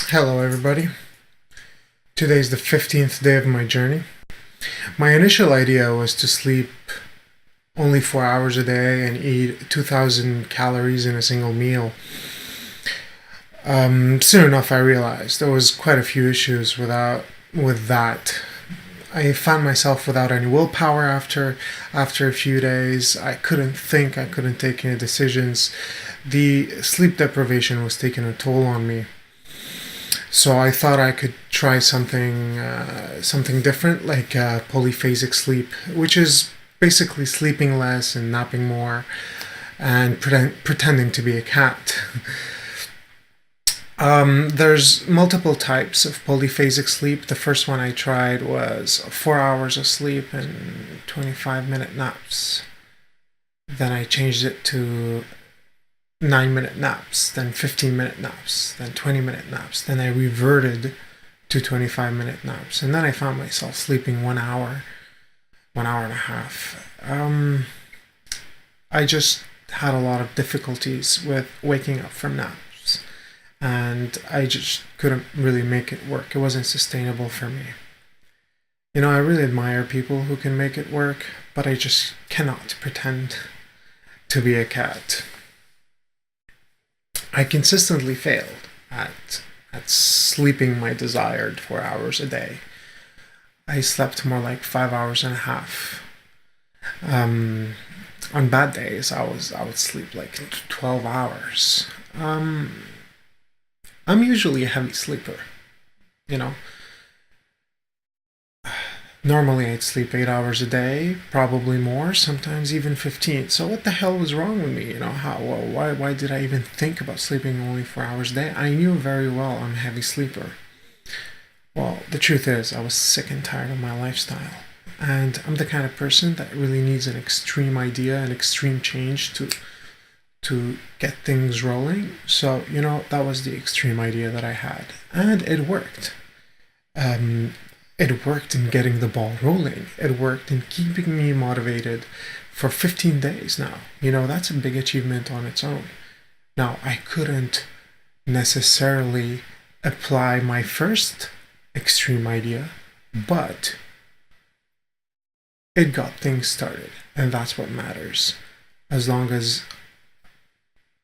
Hello, everybody. Today's the 15th day of my journey. My initial idea was to sleep only 4 hours a day and eat 2,000 calories in a single meal. Soon enough, I realized there was quite a few issues with that. I found myself without any willpower after a few days. I couldn't think. I couldn't take any decisions. The sleep deprivation was taking a toll on me. So I thought I could try something different, like polyphasic sleep, which is basically sleeping less and napping more, and pretending to be a cat. There's multiple types of polyphasic sleep. The first one I tried was 4 hours of sleep and 25-minute naps. Then I changed it to 9-minute naps, then 15-minute naps, then 20-minute naps. Then I reverted to 25-minute naps. And then I found myself sleeping 1 hour and a half. I just had a lot of difficulties with waking up from naps. And I just couldn't really make it work. It wasn't sustainable for me. You know, I really admire people who can make it work, but I just cannot pretend to be a cat. I consistently failed at sleeping my desired 4 hours a day. I slept more like 5 hours and a half. On bad days, I would sleep like 12 hours. I'm usually a heavy sleeper, you know. Normally I'd sleep 8 hours a day, probably more, sometimes even 15. So what the hell was wrong with me? You know, why did I even think about sleeping only 4 hours a day? I knew very well I'm a heavy sleeper. Well, the truth is, I was sick and tired of my lifestyle. And I'm the kind of person that really needs an extreme idea, an extreme change to get things rolling. So, you know, that was the extreme idea that I had. And it worked. It worked in getting the ball rolling. It worked in keeping me motivated for 15 days now. You know, that's a big achievement on its own. Now, I couldn't necessarily apply my first extreme idea, but it got things started, and that's what matters. As long as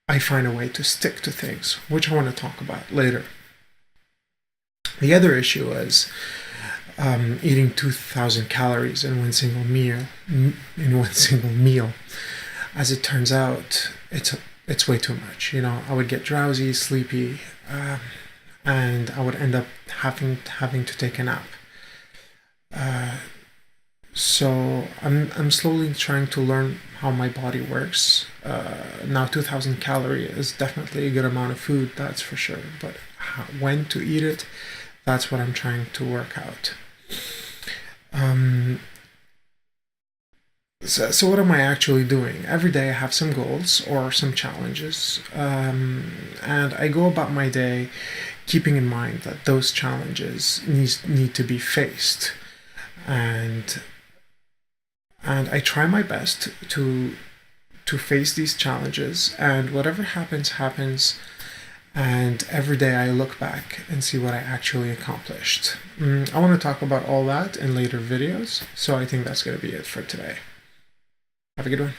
I find a way to stick to things, which I want to talk about later. The other issue is eating 2,000 calories in one single meal. As it turns out, it's way too much. You know, I would get drowsy, sleepy, and I would end up having to take a nap. So I'm slowly trying to learn how my body works. Now 2,000 calories is definitely a good amount of food, that's for sure. But when to eat it, that's what I'm trying to work out. So what am I actually doing? Every day I have some goals or some challenges, and I go about my day keeping in mind that those challenges need to be faced, and I try my best to face these challenges, and whatever happens. And every day I look back and see what I actually accomplished. I want to talk about all that in later videos, so I think that's going to be it for today. Have a good one.